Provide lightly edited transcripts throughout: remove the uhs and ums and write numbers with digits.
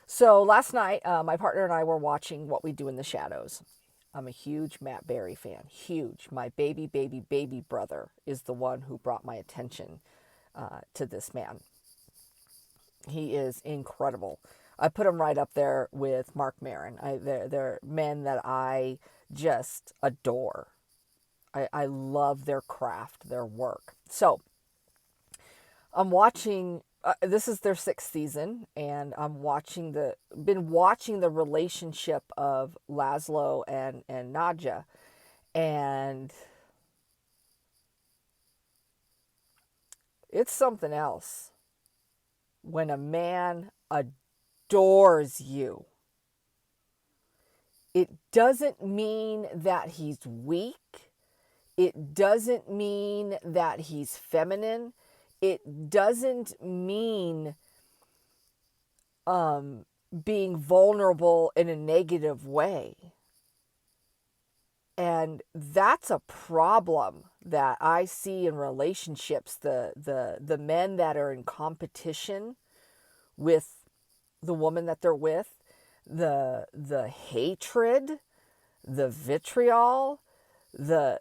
So last night, my partner and I were watching What We Do in the Shadows. I'm a huge Matt Berry fan. Huge. My baby, baby, baby brother is the one who brought my attention to this man. He is incredible. I put him right up there with Mark Maron. They're men that I just adore. I love their craft, their work. So I'm watching. This is their sixth season, and been watching the relationship of Laszlo and Nadja, and it's something else when a man adores you. It doesn't mean that he's weak. It doesn't mean that he's feminine. It doesn't mean being vulnerable in a negative way. And that's a problem that I see in relationships. The men that are in competition with the woman that they're with, the hatred, the vitriol, the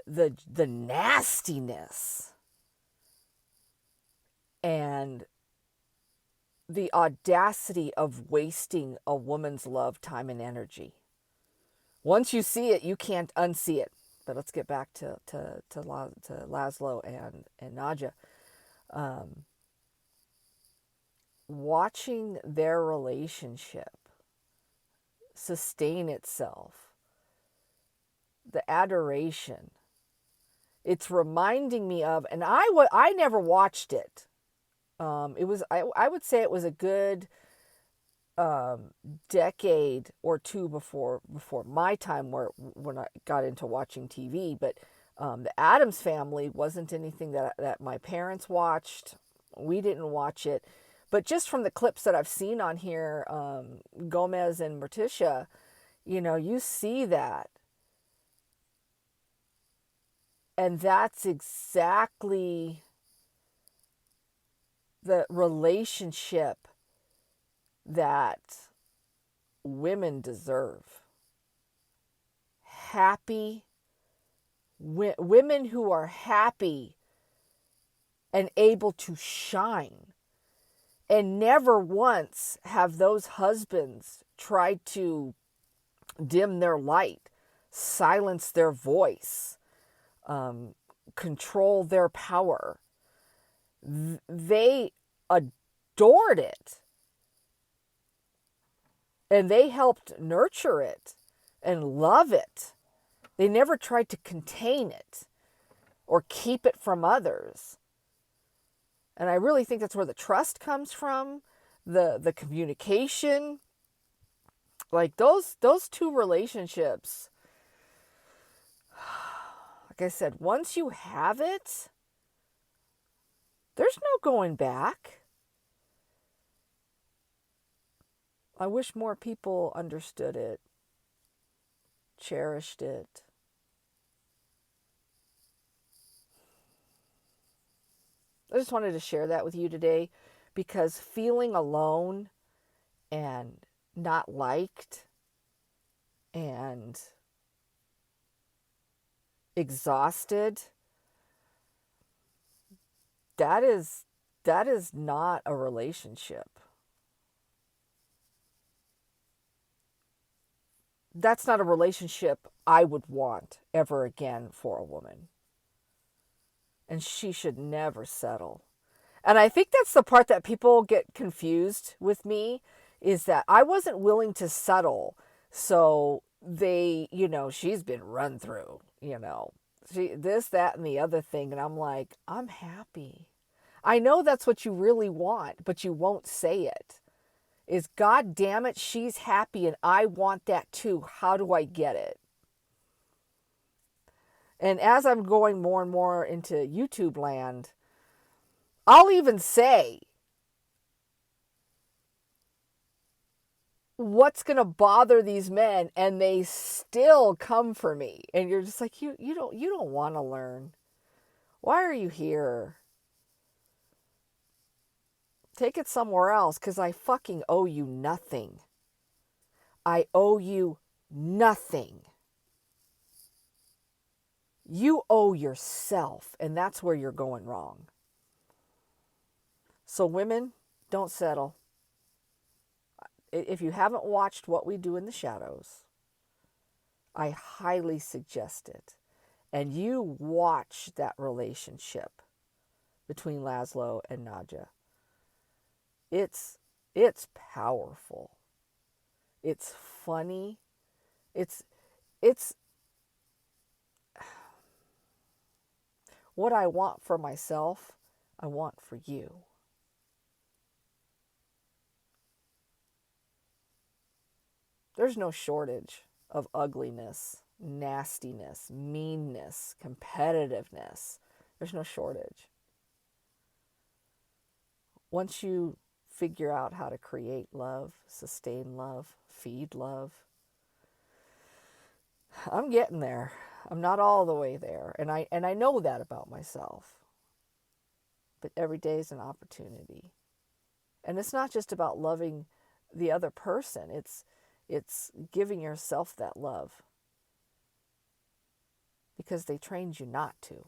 nastiness, and the audacity of wasting a woman's love, time, and energy. Once you see it, you can't unsee it. But let's get back to Laszlo and Nadja. Watching their relationship sustain itself, the adoration, it's reminding me of, and I never watched it. I would say it was a good decade or two before my time, when I got into watching TV. But the Addams Family wasn't anything that my parents watched. We didn't watch it, but just from the clips that I've seen on here, Gomez and Morticia, you see that, and that's exactly the relationship that women deserve. Happy women who are happy and able to shine, and never once have those husbands tried to dim their light, silence their voice, control their power. They adored it, and they helped nurture it and love it. They never tried to contain it or keep it from others. And I really think that's where the trust comes from, the communication. Like those two relationships, like I said, once you have it, there's no going back. I wish more people understood it, cherished it. I just wanted to share that with you today, because feeling alone and not liked and exhausted, that is not a relationship. That's not a relationship I would want ever again for a woman. And she should never settle. And I think that's the part that people get confused with me, is that I wasn't willing to settle. So she's been run through, she, this, that, and the other thing. And I'm like, I'm happy. I know that's what you really want, but you won't say it. Is, God damn it, she's happy and I want that too. How do I get it? And as I'm going more and more into YouTube land, I'll even say, what's going to bother these men, and they still come for me. And you're just like, you don't want to learn. Why are you here? Take it somewhere else, because I fucking owe you nothing. I owe you nothing. You owe yourself, and that's where you're going wrong. So women, don't settle. If you haven't watched What We Do in the Shadows, I highly suggest it. And you watch that relationship between Laszlo and Nadja. It's powerful. It's funny. It's what I want for myself, I want for you. There's no shortage of ugliness, nastiness, meanness, competitiveness. There's no shortage. Once you figure out how to create love, sustain love, feed love, I'm getting there. I'm not all the way there, and I know that about myself. But every day is an opportunity. And it's not just about loving the other person. It's giving yourself that love because they trained you not to.